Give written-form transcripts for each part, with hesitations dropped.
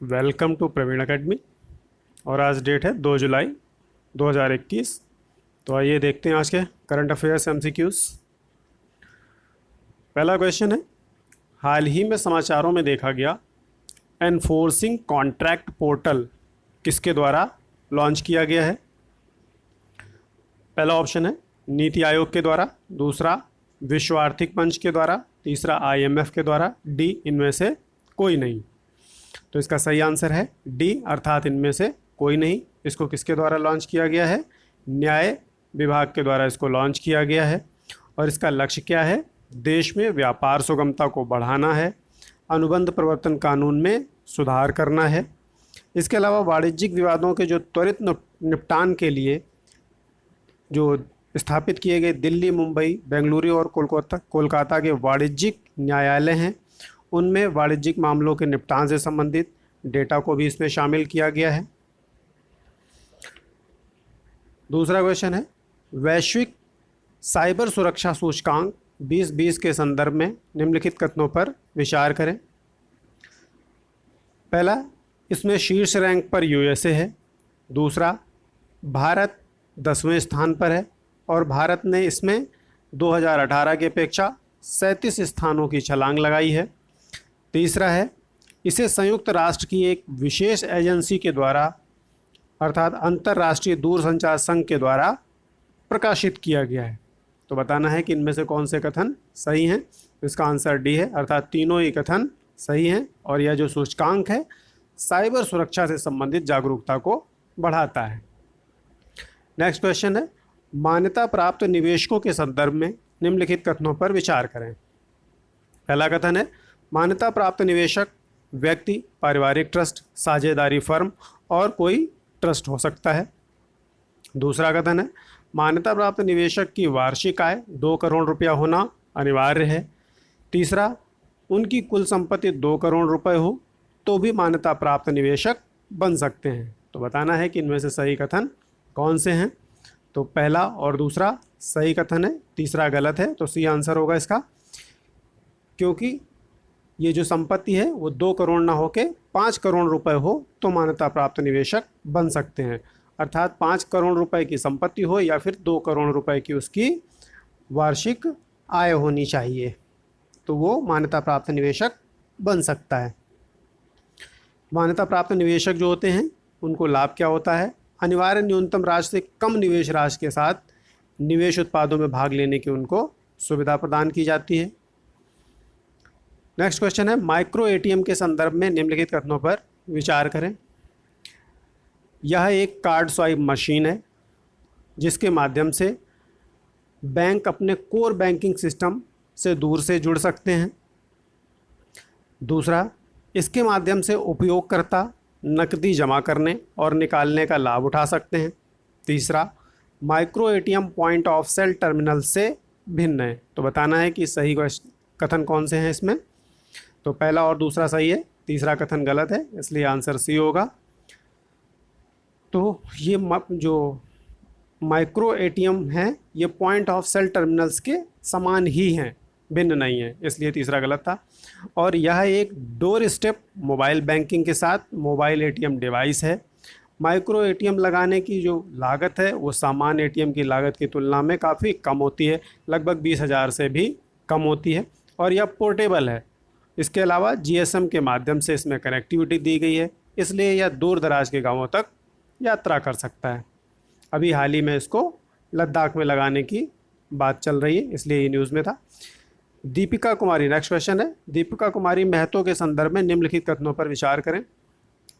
Welcome to Praveen academy. और आज date है 2 जुलाई 2021। तो आइए देखते हैं आज के करंट अफेयर्स एमसीक्यूज। पहला क्वेश्चन है, हाल ही में समाचारों में देखा गया एनफोर्सिंग कॉन्ट्रैक्ट पोर्टल किसके द्वारा लॉन्च किया गया है? पहला ऑप्शन है नीति आयोग के द्वारा, दूसरा विश्व आर्थिक मंच के द्वारा, तीसरा आईएमएफ के द्वारा, डी इनमें से कोई नहीं। तो इसका सही आंसर है डी, अर्थात इनमें से कोई नहीं। इसको किसके द्वारा लॉन्च किया गया है? न्याय विभाग के द्वारा इसको लॉन्च किया गया है। और इसका लक्ष्य क्या है? देश में व्यापार सुगमता को बढ़ाना है, अनुबंध प्रवर्तन कानून में सुधार करना है। इसके अलावा वाणिज्यिक विवादों के जो त्वरित निपटान के लिए जो स्थापित किए गए दिल्ली, मुंबई, बेंगलुरु और कोलकाता के वाणिज्यिक न्यायालय हैं, उनमें वाणिज्यिक मामलों के निपटान से संबंधित डेटा को भी इसमें शामिल किया गया है। दूसरा क्वेश्चन है, वैश्विक साइबर सुरक्षा सूचकांक 2020 के संदर्भ में निम्नलिखित कथनों पर विचार करें। पहला, इसमें शीर्ष रैंक पर यूएसए है। दूसरा, भारत 10वें स्थान पर है और भारत ने इसमें 2018 की अपेक्षा 37 स्थानों की छलांग लगाई है। तीसरा है, इसे संयुक्त राष्ट्र की एक विशेष एजेंसी के द्वारा अर्थात अंतर्राष्ट्रीय दूरसंचार संघ के द्वारा प्रकाशित किया गया है। तो बताना है कि इनमें से कौन से कथन सही हैं। तो इसका आंसर डी है, अर्थात तीनों ही कथन सही हैं। और यह जो सूचकांक है साइबर सुरक्षा से संबंधित जागरूकता को बढ़ाता है। नेक्स्ट क्वेश्चन है, मान्यता प्राप्त निवेशकों के संदर्भ में निम्नलिखित कथनों पर विचार करें। पहला कथन है, मान्यता प्राप्त निवेशक व्यक्ति, पारिवारिक ट्रस्ट, साझेदारी फर्म और कोई ट्रस्ट हो सकता है। दूसरा कथन है, मान्यता प्राप्त निवेशक की वार्षिक आय 2 करोड़ रुपया होना अनिवार्य है। तीसरा, उनकी कुल संपत्ति 2 करोड़ रुपए हो तो भी मान्यता प्राप्त निवेशक बन सकते हैं। तो बताना है कि इनमें से सही कथन कौन से हैं। तो पहला और दूसरा सही कथन है, तीसरा गलत है। तो सी आंसर होगा इसका, क्योंकि ये जो संपत्ति है वो 2 करोड़ ना होके 5 करोड़ रुपए हो तो मान्यता प्राप्त निवेशक बन सकते हैं। अर्थात 5 करोड़ रुपए की संपत्ति हो या फिर 2 करोड़ रुपए की उसकी वार्षिक आय होनी चाहिए, तो वो मान्यता प्राप्त निवेशक बन सकता है। मान्यता प्राप्त निवेशक जो होते हैं उनको लाभ क्या होता है? अनिवार्य न्यूनतम राशि से कम निवेश राशि के साथ निवेश उत्पादों में भाग लेने की उनको सुविधा प्रदान की जाती है। नेक्स्ट क्वेश्चन है, माइक्रो एटीएम के संदर्भ में निम्नलिखित कथनों पर विचार करें। यह एक कार्ड स्वाइप मशीन है जिसके माध्यम से बैंक अपने कोर बैंकिंग सिस्टम से दूर से जुड़ सकते हैं। दूसरा, इसके माध्यम से उपयोगकर्ता नकदी जमा करने और निकालने का लाभ उठा सकते हैं। तीसरा, micro ATM point of sale terminal से भिन्न है। तो बताना है कि सही कथन कौन से हैं इसमें। तो पहला और दूसरा सही है, तीसरा कथन गलत है, इसलिए आंसर सी होगा। तो ये जो माइक्रो एटीएम हैं ये पॉइंट ऑफ सेल टर्मिनल्स के समान ही हैं, भिन्न नहीं है, इसलिए तीसरा गलत था। और यह एक डोर स्टेप मोबाइल बैंकिंग के साथ मोबाइल एटीएम डिवाइस है। माइक्रो एटीएम लगाने की जो लागत है वो सामान्य एटीएम की लागत की तुलना में काफ़ी कम होती है, लगभग 20,000 से भी कम होती है। और यह पोर्टेबल है। इसके अलावा जीएसएम के माध्यम से इसमें कनेक्टिविटी दी गई है, इसलिए यह दूर दराज के गांवों तक यात्रा कर सकता है। अभी हाल ही में इसको लद्दाख में लगाने की बात चल रही है, इसलिए ये न्यूज़ में था। दीपिका कुमारी, नेक्स्ट क्वेश्चन है, दीपिका कुमारी महतो के संदर्भ में निम्नलिखित कथनों पर विचार करें।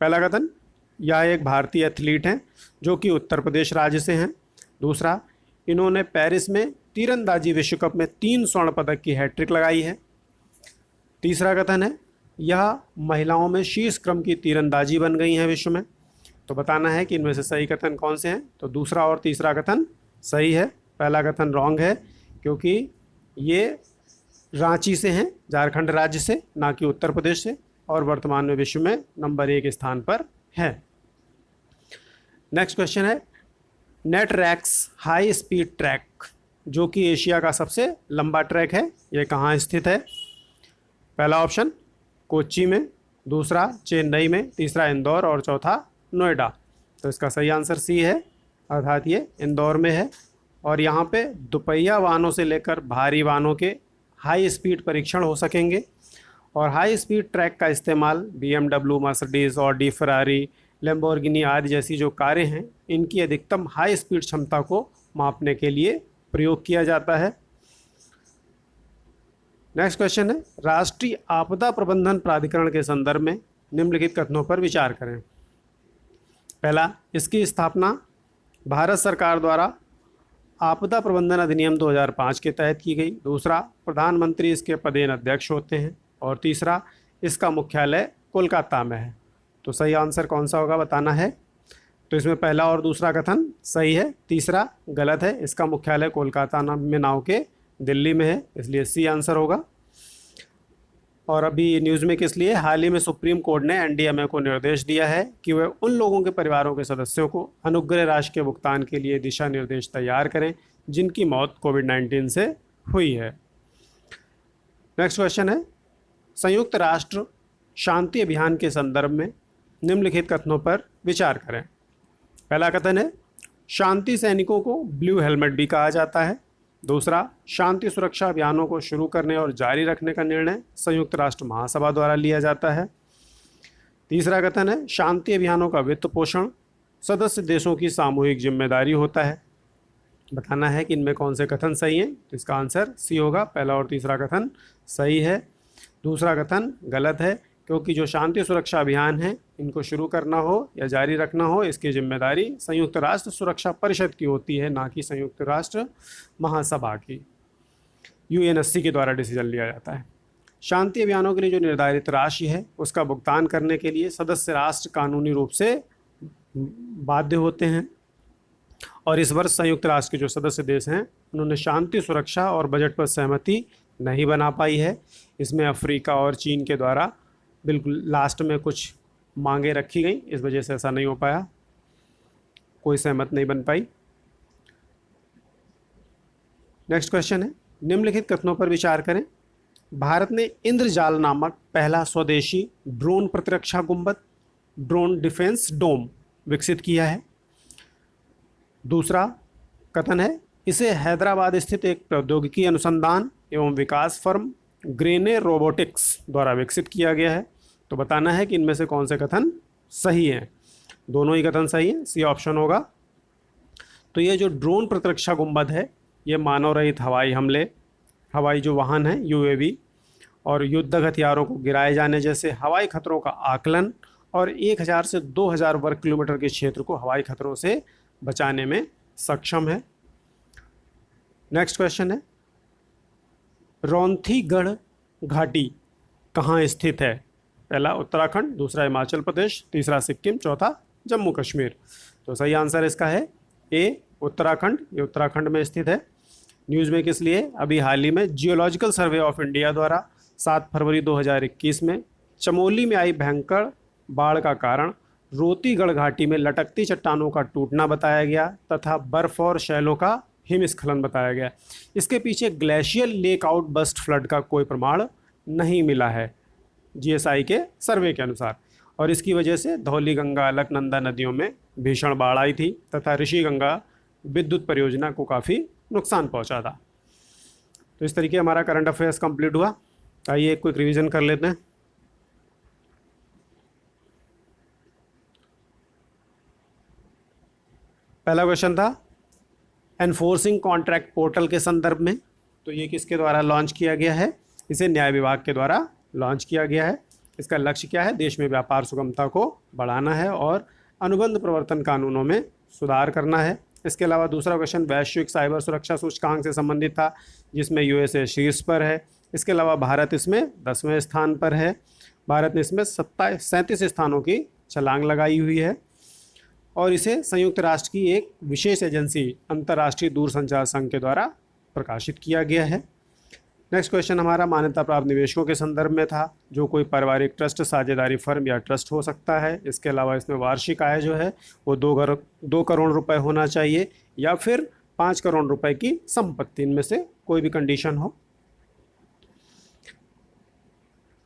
पहला कथन, यह एक भारतीय एथलीट हैं जो कि उत्तर प्रदेश राज्य से हैं। दूसरा, इन्होंने पेरिस में तीरंदाजी विश्व कप में 3 स्वर्ण पदक की हैट्रिक लगाई है। तीसरा कथन है, यह महिलाओं में शीर्ष क्रम की तीरंदाजी बन गई हैं विश्व में। तो बताना है कि इनमें से सही कथन कौन से हैं। तो दूसरा और तीसरा कथन सही है, पहला कथन रॉन्ग है, क्योंकि ये रांची से हैं, झारखंड राज्य से, ना कि उत्तर प्रदेश से, और वर्तमान में विश्व में नंबर 1 स्थान पर है। नेक्स्ट क्वेश्चन है, नेटरैक्स हाई स्पीड ट्रैक जो कि एशिया का सबसे लंबा ट्रैक है, ये कहाँ स्थित है? पहला ऑप्शन कोच्चि में, दूसरा चेन्नई में, तीसरा इंदौर और चौथा नोएडा। तो इसका सही आंसर सी है, अर्थात ये इंदौर में है। और यहाँ पे दोपहिया वाहनों से लेकर भारी वाहनों के हाई स्पीड परीक्षण हो सकेंगे। और हाई स्पीड ट्रैक का इस्तेमाल BMW, Mercedes, Audi, Ferrari, Lamborghini आदि जैसी जो कारें हैं, इनकी अधिकतम हाई स्पीड क्षमता को मापने के लिए प्रयोग किया जाता है। नेक्स्ट क्वेश्चन है, राष्ट्रीय आपदा प्रबंधन प्राधिकरण के संदर्भ में निम्नलिखित कथनों पर विचार करें। पहला, इसकी स्थापना भारत सरकार द्वारा आपदा प्रबंधन अधिनियम 2005 के तहत की गई। दूसरा, प्रधानमंत्री इसके पदेन अध्यक्ष होते हैं। और तीसरा, इसका मुख्यालय कोलकाता में है। तो सही आंसर कौन सा होगा बताना है। तो इसमें पहला और दूसरा कथन सही है, तीसरा गलत है। इसका मुख्यालय कोलकाता में ना होके दिल्ली में है, इसलिए सी आंसर होगा। और अभी न्यूज़ में किस लिए, हाल ही में सुप्रीम कोर्ट ने NDMA को निर्देश दिया है कि वे उन लोगों के परिवारों के सदस्यों को अनुग्रह राशि के भुगतान के लिए दिशा निर्देश तैयार करें जिनकी मौत कोविड-19 से हुई है। नेक्स्ट क्वेश्चन है, संयुक्त राष्ट्र शांति अभियान के संदर्भ में निम्नलिखित कथनों पर विचार करें। पहला कथन है, शांति सैनिकों को ब्लू हेलमेट भी कहा जाता है। दूसरा, शांति सुरक्षा अभियानों को शुरू करने और जारी रखने का निर्णय संयुक्त राष्ट्र महासभा द्वारा लिया जाता है। तीसरा कथन है, शांति अभियानों का वित्त पोषण सदस्य देशों की सामूहिक जिम्मेदारी होता है। बताना है कि इनमें कौन से कथन सही हैं। तो इसका आंसर सी होगा, पहला और तीसरा कथन सही है। दूसरा कथन गलत है, क्योंकि जो शांति सुरक्षा अभियान है, इनको शुरू करना हो या जारी रखना हो, इसकी जिम्मेदारी संयुक्त राष्ट्र सुरक्षा परिषद की होती है, ना कि संयुक्त राष्ट्र महासभा की। UNSC के द्वारा डिसीजन लिया जाता है। शांति अभियानों के लिए जो निर्धारित राशि है, उसका भुगतान करने के लिए सदस्य राष्ट्र कानूनी रूप से बाध्य होते हैं। और इस वर्ष संयुक्त राष्ट्र के जो सदस्य देश हैं, उन्होंने शांति सुरक्षा और बजट पर सहमति नहीं बना पाई है। इसमें अफ्रीका और चीन के द्वारा बिल्कुल लास्ट में कुछ मांगे रखी गई, इस वजह से ऐसा नहीं हो पाया, कोई सहमत नहीं बन पाई। नेक्स्ट क्वेश्चन है, निम्नलिखित कथनों पर विचार करें। भारत ने इंद्रजाल नामक पहला स्वदेशी ड्रोन प्रतिरक्षा गुंबद, ड्रोन डिफेंस डोम विकसित किया है। दूसरा कथन है, इसे हैदराबाद स्थित एक प्रौद्योगिकी अनुसंधान एवं विकास फर्म ग्रेने रोबोटिक्स द्वारा विकसित किया गया है। तो बताना है कि इनमें से कौन से कथन सही हैं। दोनों ही कथन सही हैं, सी ऑप्शन होगा। तो ये जो ड्रोन प्रतिरक्षा गुंबद है, ये मानव रहित हवाई हमले, हवाई जो वाहन हैं UAV और युद्धक हथियारों को गिराए जाने जैसे हवाई खतरों का आकलन और 1000 से 2000 वर्ग किलोमीटर के क्षेत्र को हवाई खतरों से बचाने में सक्षम है। नेक्स्ट क्वेश्चन है, रौंथीगढ़ घाटी कहाँ स्थित है। पहला उत्तराखंड, दूसरा हिमाचल प्रदेश, तीसरा सिक्किम, चौथा जम्मू कश्मीर। तो सही आंसर इसका है ए, उत्तराखंड। ये उत्तराखंड में स्थित है। न्यूज़ में किस लिए, अभी हाल ही में जियोलॉजिकल सर्वे ऑफ इंडिया द्वारा 7 फरवरी 2021 में चमोली में आई भयंकर बाढ़ का कारण रोतीगढ़ घाटी में लटकती चट्टानों का टूटना बताया गया तथा बर्फ और शैलों का हिमस्खलन बताया गया। इसके पीछे glacial lake outburst flood का कोई प्रमाण नहीं मिला है GSI के सर्वे के अनुसार। और इसकी वजह से धौली गंगा, अलकनंदा नदियों में भीषण बाढ़ आई थी तथा ऋषि गंगा विद्युत परियोजना को काफ़ी नुकसान पहुंचा था। तो इस तरीके हमारा करंट अफेयर्स कंप्लीट हुआ। आइए एक क्विक रिवीजन कर लेते हैं। पहला क्वेश्चन था एनफोर्सिंग कॉन्ट्रैक्ट पोर्टल के संदर्भ में। तो ये किसके द्वारा लॉन्च किया गया है, इसे न्याय विभाग के द्वारा लॉन्च किया गया है। इसका लक्ष्य क्या है, देश में व्यापार सुगमता को बढ़ाना है और अनुबंध प्रवर्तन कानूनों में सुधार करना है। इसके अलावा दूसरा क्वेश्चन वैश्विक साइबर सुरक्षा सूचकांक से संबंधित था, जिसमें USA शीर्ष पर है। इसके अलावा भारत इसमें 10वें स्थान पर है। भारत ने इसमें 37 स्थानों की छलांग लगाई हुई है और इसे संयुक्त राष्ट्र की एक विशेष एजेंसी अंतर्राष्ट्रीय दूरसंचार संघ के द्वारा प्रकाशित किया गया है। नेक्स्ट क्वेश्चन हमारा मान्यता प्राप्त निवेशकों के संदर्भ में था, जो कोई पारिवारिक ट्रस्ट, साझेदारी फर्म या ट्रस्ट हो सकता है। इसके अलावा इसमें वार्षिक आय जो है वो 2 करोड़ रुपए होना चाहिए या फिर 5 करोड़ रुपए की संपत्ति, इनमें से कोई भी कंडीशन हो।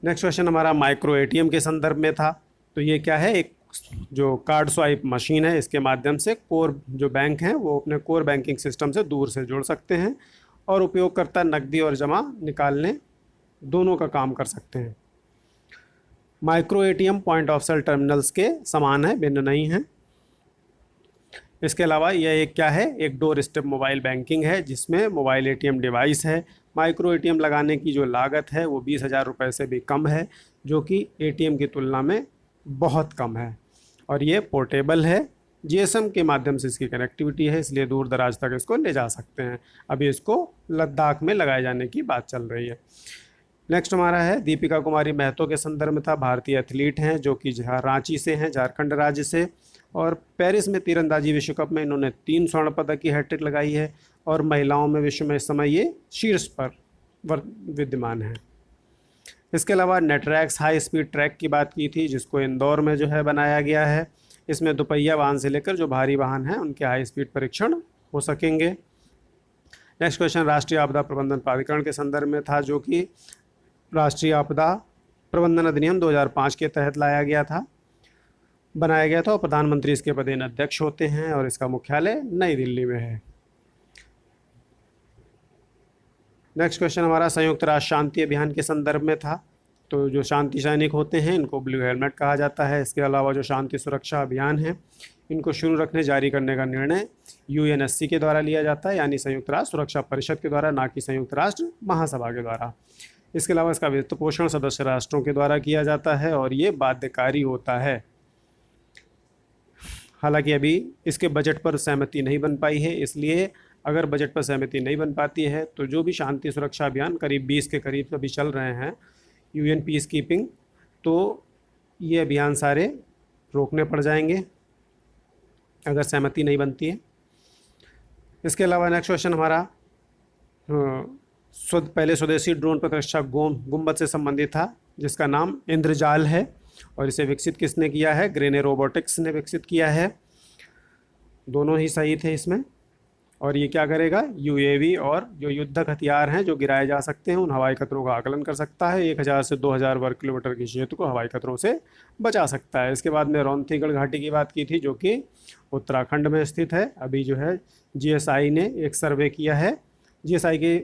नेक्स्ट क्वेश्चन हमारा माइक्रो एटीएम के संदर्भ में था। तो ये क्या है, एक जो कार्ड स्वाइप मशीन है, इसके माध्यम से कोर जो बैंक हैं वो अपने कोर बैंकिंग सिस्टम से दूर से जुड़ सकते हैं और उपयोगकर्ता नकदी और जमा निकालने दोनों का काम कर सकते हैं। Micro ATM point of sale terminals के समान है, भिन्न नहीं है। इसके अलावा यह एक क्या है, एक डोर स्टेप मोबाइल बैंकिंग है जिसमें मोबाइल एटीएम डिवाइस है। माइक्रो एटीएम लगाने की जो लागत है वो 20,000 रुपये से भी कम है, जो कि एटीएम की तुलना में बहुत कम है। और ये पोर्टेबल है, जीएसएम के माध्यम से इसकी कनेक्टिविटी है, इसलिए दूर दराज तक इसको ले जा सकते हैं। अभी इसको लद्दाख में लगाए जाने की बात चल रही है। नेक्स्ट हमारा है दीपिका कुमारी महतो के संदर्भ में था। भारतीय एथलीट हैं जो कि रांची से हैं, झारखंड राज्य से, और पेरिस में तीरंदाजी विश्व कप में इन्होंने 3 स्वर्ण पदक की हैट्रिक लगाई है और महिलाओं में विश्व में इस समय ये शीर्ष पर विद्यमान है। इसके अलावा नेटरैक्स हाई स्पीड ट्रैक की बात की थी, जिसको इंदौर में जो है बनाया गया है। इसमें दोपहिया वाहन से लेकर जो भारी वाहन हैं उनके हाई स्पीड परीक्षण हो सकेंगे। नेक्स्ट क्वेश्चन राष्ट्रीय आपदा प्रबंधन प्राधिकरण के संदर्भ में था, जो कि राष्ट्रीय आपदा प्रबंधन अधिनियम 2005 के तहत बनाया गया था और प्रधानमंत्री इसके पदेन अध्यक्ष होते हैं और इसका मुख्यालय नई दिल्ली में है। नेक्स्ट क्वेश्चन हमारा संयुक्त राष्ट्र शांति अभियान के संदर्भ में था। तो जो शांति सैनिक होते हैं इनको ब्लू हेलमेट कहा जाता है। इसके अलावा जो शांति सुरक्षा अभियान है इनको शुरू रखने जारी करने का निर्णय यूएनएससी के द्वारा लिया जाता है, यानी संयुक्त राष्ट्र सुरक्षा परिषद के द्वारा, ना कि संयुक्त राष्ट्र महासभा के द्वारा। इसके अलावा इसका वित्त पोषण सदस्य राष्ट्रों के द्वारा किया जाता है और ये बाध्यकारी होता है। हालांकि अभी इसके बजट पर सहमति नहीं बन पाई है, इसलिए अगर बजट पर सहमति नहीं बन पाती है तो जो भी शांति सुरक्षा अभियान करीब 20 के करीब अभी चल रहे हैं यूएन पीस कीपिंग, तो ये अभियान सारे रोकने पड़ जाएंगे अगर सहमति नहीं बनती है। इसके अलावा नेक्स्ट क्वेश्चन हमारा पहले स्वदेशी ड्रोन प्रतिरक्षा गुंबद से संबंधित था, जिसका नाम इंद्रजाल है और इसे विकसित किसने किया है, ग्रेने रोबोटिक्स ने विकसित किया है। दोनों ही सही थे इसमें। और ये क्या करेगा, यूएवी और जो युद्धक हथियार हैं जो गिराए जा सकते हैं उन हवाई खतरों का आकलन कर सकता है। 1000 से 2000 वर्ग किलोमीटर के क्षेत्र को हवाई खतरों से बचा सकता है। इसके बाद में रौंथीगढ़ घाटी की बात की थी, जो कि उत्तराखंड में स्थित है। अभी जो है जीएसआई ने एक सर्वे किया है, जीएसआई के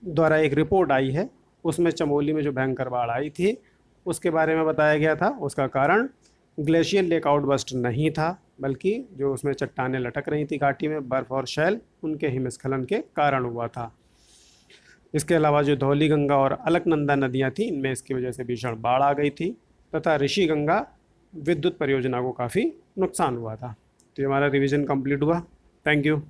द्वारा एक रिपोर्ट आई है, उसमें चमोली में जो भयंकर बाढ़ आई थी उसके बारे में बताया गया था। उसका कारण ग्लेशियर लेक आउटबस्ट नहीं था, बल्कि जो उसमें चट्टानें लटक रही थी घाटी में, बर्फ़ और शैल, उनके हिमस्खलन के कारण हुआ था। इसके अलावा जो धौली गंगा और अलकनंदा नदियां थीं, इनमें इसकी वजह से भीषण बाढ़ आ गई थी तथा ऋषि गंगा विद्युत परियोजना को काफ़ी नुकसान हुआ था। तो हमारा रिवीजन कंप्लीट हुआ। Thank you.